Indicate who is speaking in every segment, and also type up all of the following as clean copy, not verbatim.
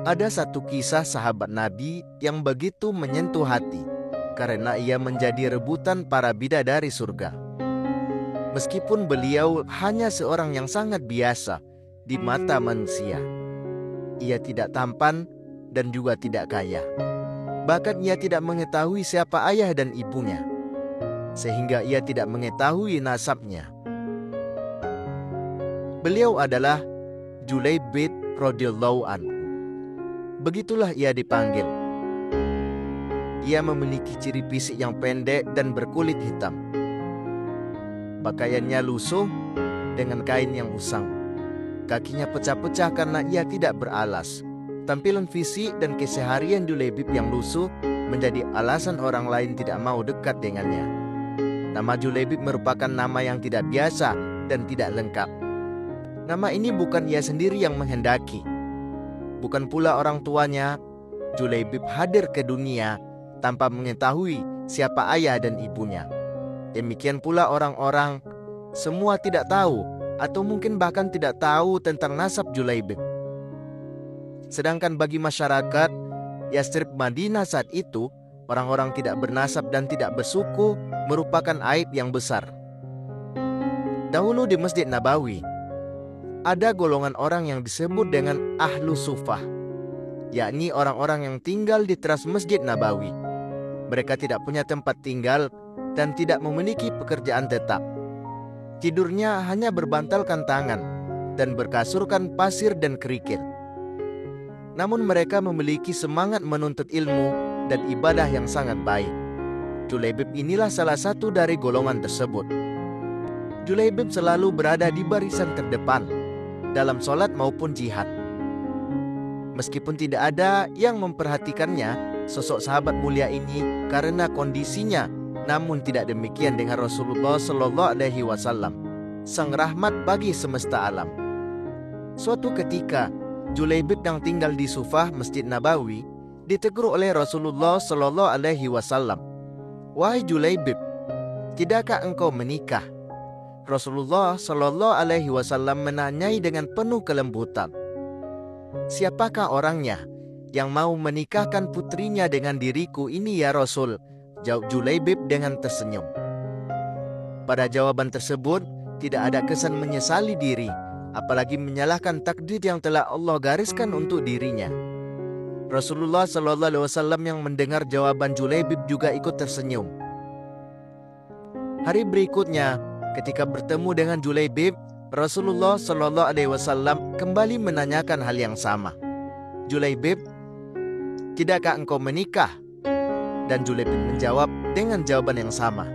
Speaker 1: Ada satu kisah sahabat Nabi yang begitu menyentuh hati karena ia menjadi rebutan para bidadari surga. Meskipun beliau hanya seorang yang sangat biasa di mata manusia. Ia tidak tampan dan juga tidak kaya. Bahkan ia tidak mengetahui siapa ayah dan ibunya, sehingga ia tidak mengetahui nasabnya. Beliau adalah Julaibib radhiyallahu anhu. Begitulah ia dipanggil. Ia memiliki ciri fisik yang pendek dan berkulit hitam. Pakaiannya lusuh dengan kain yang usang. Kakinya pecah-pecah karena ia tidak beralas. Tampilan fisik dan keseharian Julaibib yang lusuh menjadi alasan orang lain tidak mau dekat dengannya. Nama Julaibib merupakan nama yang tidak biasa dan tidak lengkap. Nama ini bukan ia sendiri yang menghendaki. Bukan pula orang tuanya. Julaibib hadir ke dunia tanpa mengetahui siapa ayah dan ibunya. Demikian pula orang-orang, semua tidak tahu atau mungkin bahkan tidak tahu tentang nasab Julaibib. Sedangkan bagi masyarakat Yastrib Madinah saat itu, orang-orang tidak bernasab dan tidak bersuku merupakan aib yang besar. Dahulu di Masjid Nabawi, ada golongan orang yang disebut dengan Ahlu Sufah, yakni orang-orang yang tinggal di teras Masjid Nabawi. Mereka tidak punya tempat tinggal dan tidak memiliki pekerjaan tetap. Tidurnya hanya berbantalkan tangan dan berkasurkan pasir dan kerikil. Namun mereka memiliki semangat menuntut ilmu dan ibadah yang sangat baik. Julaibib inilah salah satu dari golongan tersebut. Julaibib selalu berada di barisan terdepan dalam sholat maupun jihad. Meskipun tidak ada yang memperhatikannya, sosok sahabat mulia ini karena kondisinya, namun tidak demikian dengan Rasulullah Shallallahu Alaihi Wasallam, sang rahmat bagi semesta alam. Suatu ketika, Julaibib yang tinggal di Sufah Masjid Nabawi ditegur oleh Rasulullah Shallallahu Alaihi Wasallam. Wahai Julaibib, tidakkah engkau menikah? Rasulullah Shallallahu Alaihi Wasallam menanyai dengan penuh kelembutan. Siapakah orangnya yang mau menikahkan putrinya dengan diriku ini ya Rasul? Jawab Julaibib dengan tersenyum. Pada jawaban tersebut tidak ada kesan menyesali diri, apalagi menyalahkan takdir yang telah Allah gariskan untuk dirinya. Rasulullah Shallallahu Alaihi Wasallam yang mendengar jawaban Julaibib juga ikut tersenyum. Hari berikutnya, ketika bertemu dengan Julaibib, Rasulullah Shallallahu Alaihi Wasallam kembali menanyakan hal yang sama. Julaibib, tidakkah engkau menikah? Dan Julaibib menjawab dengan jawaban yang sama.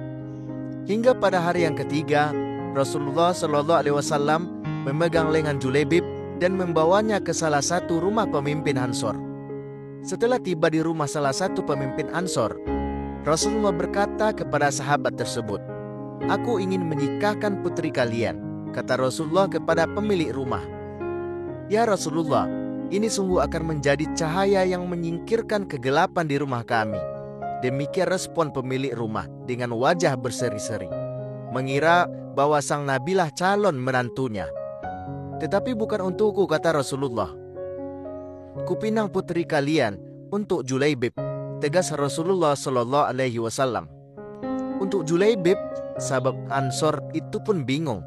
Speaker 1: Hingga pada hari yang ketiga, Rasulullah Shallallahu Alaihi Wasallam memegang lengan Julaibib dan membawanya ke salah satu rumah pemimpin Ansor. Setelah tiba di rumah salah satu pemimpin Ansor, Rasulullah berkata kepada sahabat tersebut, "Aku ingin menikahkan putri kalian," kata Rasulullah kepada pemilik rumah. "Ya Rasulullah, ini sungguh akan menjadi cahaya yang menyingkirkan kegelapan di rumah kami." Demikian respon pemilik rumah dengan wajah berseri-seri, mengira bahwa sang nabilah calon menantunya. "Tetapi bukan untukku," kata Rasulullah. "Kupinang putri kalian untuk Julaibib," tegas Rasulullah Shallallahu Alaihi Wasallam. Untuk Julaibib, sahabat Ansor itu pun bingung.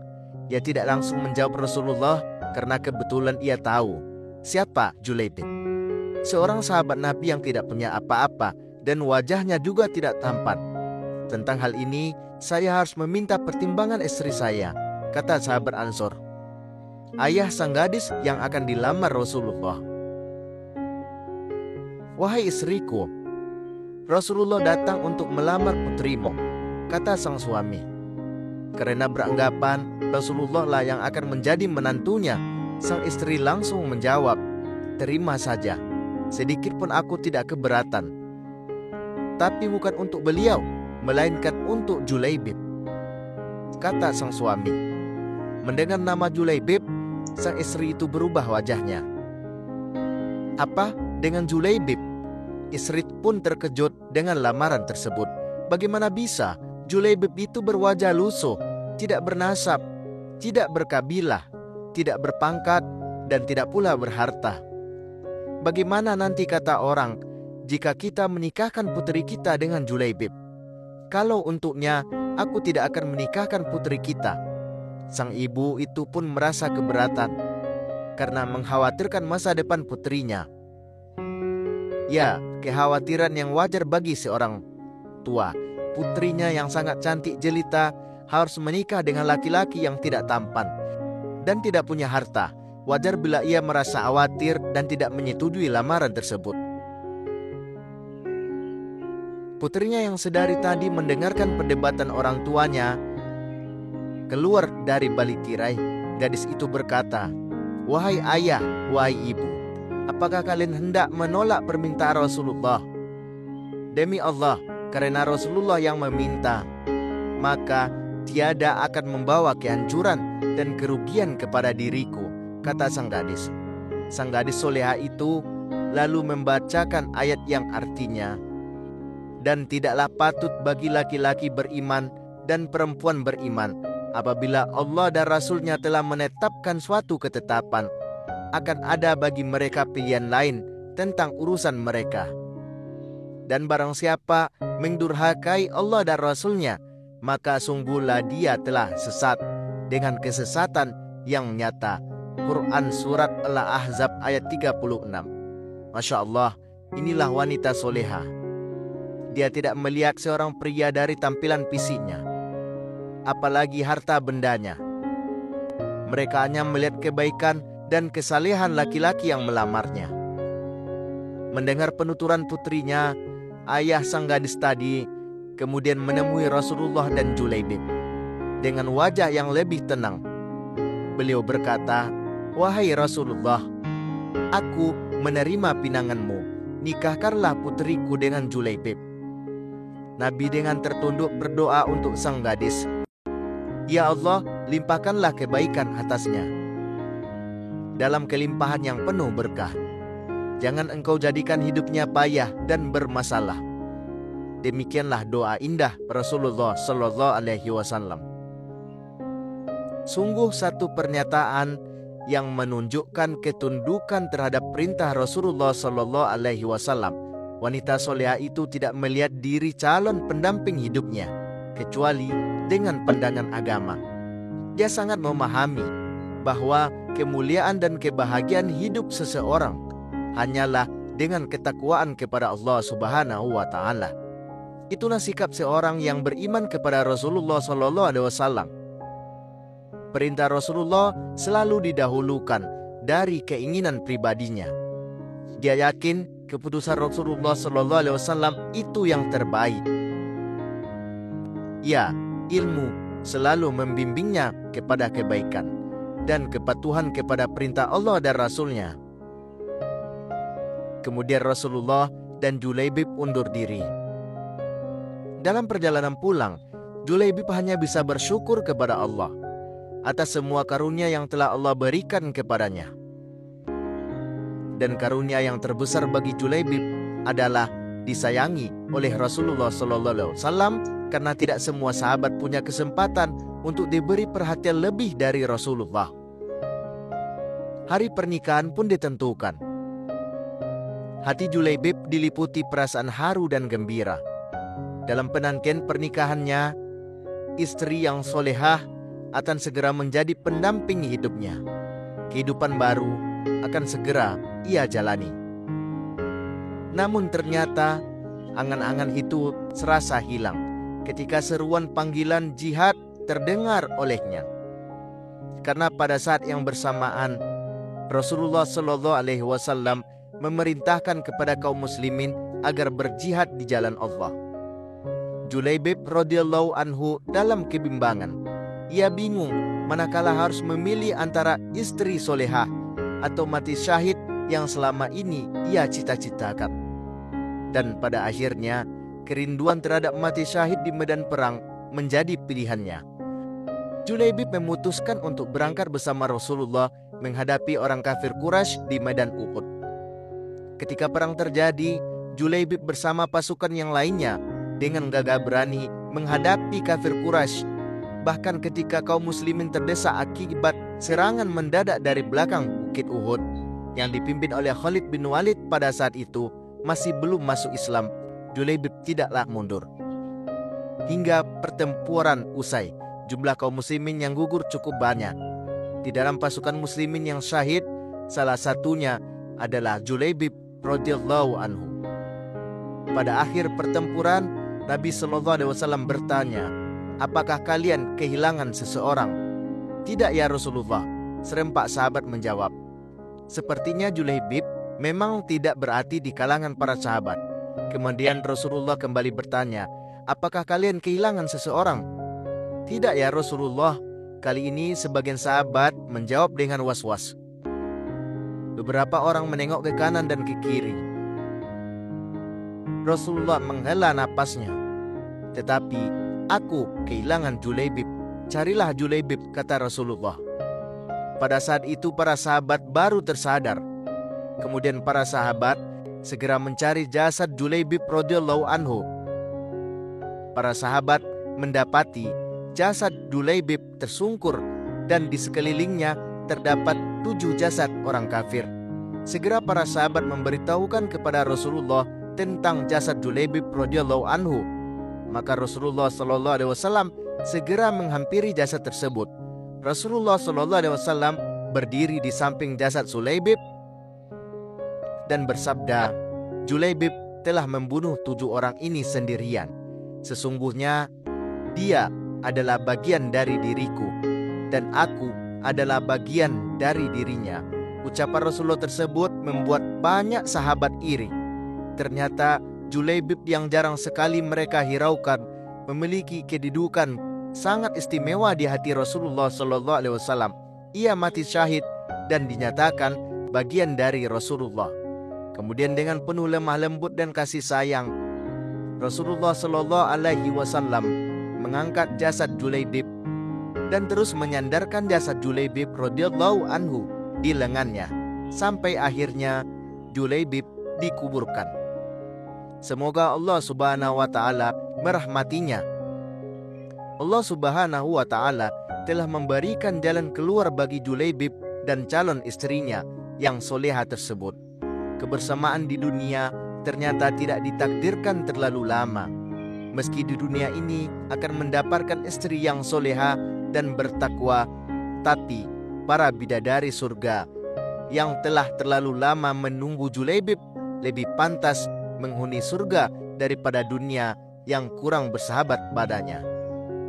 Speaker 1: Ia tidak langsung menjawab Rasulullah karena kebetulan ia tahu siapa Julaibib. Seorang sahabat Nabi yang tidak punya apa-apa dan wajahnya juga tidak tampan. "Tentang hal ini, saya harus meminta pertimbangan istri saya," kata sahabat Ansor, ayah sang gadis yang akan dilamar Rasulullah. "Wahai istriku, Rasulullah datang untuk melamar putrimu," kata sang suami. Karena beranggapan Rasulullah lah yang akan menjadi menantunya, sang istri langsung menjawab, "Terima saja, sedikit pun aku tidak keberatan. Tapi bukan untuk beliau, melainkan untuk Julaibib," kata sang suami. Mendengar nama Julaibib, sang istri itu berubah wajahnya. "Apa dengan Julaibib?" Istri pun terkejut dengan lamaran tersebut. Bagaimana bisa Julaibib itu berwajah lusuh, tidak bernasab, tidak berkabilah, tidak berpangkat, dan tidak pula berharta. Bagaimana nanti kata orang jika kita menikahkan putri kita dengan Julaibib? Kalau untuknya, aku tidak akan menikahkan putri kita." Sang ibu itu pun merasa keberatan karena mengkhawatirkan masa depan putrinya. Ya, kekhawatiran yang wajar bagi seorang tua. Putrinya yang sangat cantik jelita harus menikah dengan laki-laki yang tidak tampan dan tidak punya harta. Wajar bila ia merasa khawatir dan tidak menyetujui lamaran tersebut. Putrinya yang sedari tadi mendengarkan perdebatan orang tuanya keluar dari balik tirai. Gadis itu berkata, "Wahai ayah, wahai ibu, apakah kalian hendak menolak permintaan Rasulullah? Demi Allah, karena Rasulullah yang meminta, maka tiada akan membawa kehancuran dan kerugian kepada diriku," kata sang gadis. Sang gadis soleha itu lalu membacakan ayat yang artinya, "Dan tidaklah patut bagi laki-laki beriman dan perempuan beriman, apabila Allah dan Rasul-Nya telah menetapkan suatu ketetapan, akan ada bagi mereka pilihan lain tentang urusan mereka. Dan barang siapa mendurhakai Allah dan Rasul-Nya, maka sungguhlah dia telah sesat dengan kesesatan yang nyata." Quran Surat Al-Ahzab ayat 36. Masya Allah, inilah wanita soleha. Dia tidak melihat seorang pria dari tampilan fisiknya, apalagi harta bendanya. Mereka hanya melihat kebaikan dan kesalehan laki-laki yang melamarnya. Mendengar penuturan putrinya, ayah sang gadis tadi kemudian menemui Rasulullah dan Julaibib dengan wajah yang lebih tenang. Beliau berkata, "Wahai Rasulullah, aku menerima pinanganmu. Nikahkanlah putriku dengan Julaibib." Nabi dengan tertunduk berdoa untuk sang gadis, "Ya Allah, limpahkanlah kebaikan atasnya dalam kelimpahan yang penuh berkah. Jangan engkau jadikan hidupnya payah dan bermasalah." Demikianlah doa indah Rasulullah Sallallahu Alaihi Wasallam. Sungguh satu pernyataan yang menunjukkan ketundukan terhadap perintah Rasulullah Sallallahu Alaihi Wasallam. Wanita soleha itu tidak melihat diri calon pendamping hidupnya kecuali dengan pandangan agama. Dia sangat memahami bahwa kemuliaan dan kebahagiaan hidup seseorang hanyalah dengan ketakwaan kepada Allah Subhanahu wa Ta'ala. Itulah sikap seorang yang beriman kepada Rasulullah Sallallahu Alaihi Wasallam. Perintah Rasulullah selalu didahulukan dari keinginan pribadinya. Dia yakin keputusan Rasulullah Sallallahu Alaihi Wasallam itu yang terbaik. Ya, ilmu selalu membimbingnya kepada kebaikan dan kepatuhan kepada perintah Allah dan Rasul-Nya. Kemudian Rasulullah dan Julaibib undur diri. Dalam perjalanan pulang, Julaibib hanya bisa bersyukur kepada Allah atas semua karunia yang telah Allah berikan kepadanya. Dan karunia yang terbesar bagi Julaibib adalah disayangi oleh Rasulullah SAW, karena tidak semua sahabat punya kesempatan untuk diberi perhatian lebih dari Rasulullah. Hari pernikahan pun ditentukan. Hati Julaibib diliputi perasaan haru dan gembira. Dalam penantian pernikahannya, istri yang solehah akan segera menjadi pendamping hidupnya. Kehidupan baru akan segera ia jalani. Namun ternyata angan-angan itu serasa hilang ketika seruan panggilan jihad terdengar olehnya. Karena pada saat yang bersamaan Rasulullah Shallallahu Alaihi Wasallam memerintahkan kepada kaum muslimin agar berjihad di jalan Allah. Julaibib radhiyallahu anhu dalam kebimbangan. Ia bingung manakala harus memilih antara istri solehah atau mati syahid yang selama ini ia cita-citakan. Dan pada akhirnya kerinduan terhadap mati syahid di medan perang menjadi pilihannya. Julaibib memutuskan untuk berangkat bersama Rasulullah menghadapi orang kafir Quraisy di medan Uhud. Ketika perang terjadi, Julaibib bersama pasukan yang lainnya dengan gagah berani menghadapi kafir Quraisy. Bahkan ketika kaum muslimin terdesak akibat serangan mendadak dari belakang bukit Uhud, yang dipimpin oleh Khalid bin Walid pada saat itu masih belum masuk Islam, Julaibib tidaklah mundur. Hingga pertempuran usai, jumlah kaum muslimin yang gugur cukup banyak. Di dalam pasukan muslimin yang syahid, salah satunya adalah Julaibib radhiyallahu anhu. Pada akhir pertempuran, Nabi SAW bertanya, "Apakah kalian kehilangan seseorang?" "Tidak ya Rasulullah," serempak sahabat menjawab. Sepertinya Julaibib memang tidak berarti di kalangan para sahabat. Kemudian Rasulullah kembali bertanya, "Apakah kalian kehilangan seseorang?" "Tidak ya Rasulullah." Kali ini sebagian sahabat menjawab dengan was-was. Beberapa orang menengok ke kanan dan ke kiri. Rasulullah menghela napasnya. "Tetapi aku kehilangan Julaibib. Carilah Julaibib," kata Rasulullah. Pada saat itu para sahabat baru tersadar. Kemudian para sahabat segera mencari jasad Julaibib radhiyallahu anhu. Para sahabat mendapati jasad Julaibib tersungkur dan di sekelilingnya terdapat 7 jasad orang kafir. Segera para sahabat memberitahukan kepada Rasulullah tentang jasad Julaibib radhiyallahu anhu. Maka Rasulullah SAW segera menghampiri jasad tersebut. Rasulullah SAW berdiri di samping jasad Julaibib dan bersabda, "Julaibib telah membunuh 7 orang ini sendirian. Sesungguhnya dia adalah bagian dari diriku dan aku adalah bagian dari dirinya." Ucapan Rasulullah tersebut membuat banyak sahabat iri. Ternyata Julaibib yang jarang sekali mereka hiraukan memiliki kedudukan sangat istimewa di hati Rasulullah SAW. Ia mati syahid dan dinyatakan bagian dari Rasulullah. Kemudian dengan penuh lemah lembut dan kasih sayang, Rasulullah SAW mengangkat jasad Julaibib dan terus menyandarkan jasad Julaibib radhiyallahu anhu di lengannya sampai akhirnya Julaibib dikuburkan. Semoga Allah Subhanahu wa taala merahmatinya. Allah Subhanahu wa taala telah memberikan jalan keluar bagi Julaibib dan calon istrinya yang soleha tersebut. Kebersamaan di dunia ternyata tidak ditakdirkan terlalu lama. Meski di dunia ini akan mendapatkan istri yang soleha dan bertakwa, tapi para bidadari surga yang telah terlalu lama menunggu Julaibib lebih pantas menghuni surga daripada dunia yang kurang bersahabat padanya.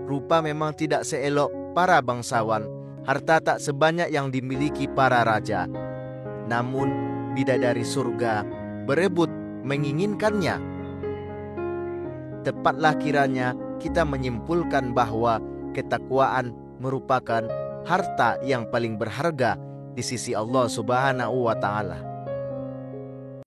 Speaker 1: Rupa memang tidak seelok para bangsawan, harta tak sebanyak yang dimiliki para raja. Namun bidadari surga berebut menginginkannya. Tepatlah kiranya kita menyimpulkan bahwa ketakwaan merupakan harta yang paling berharga di sisi Allah Subhanahu wa taala.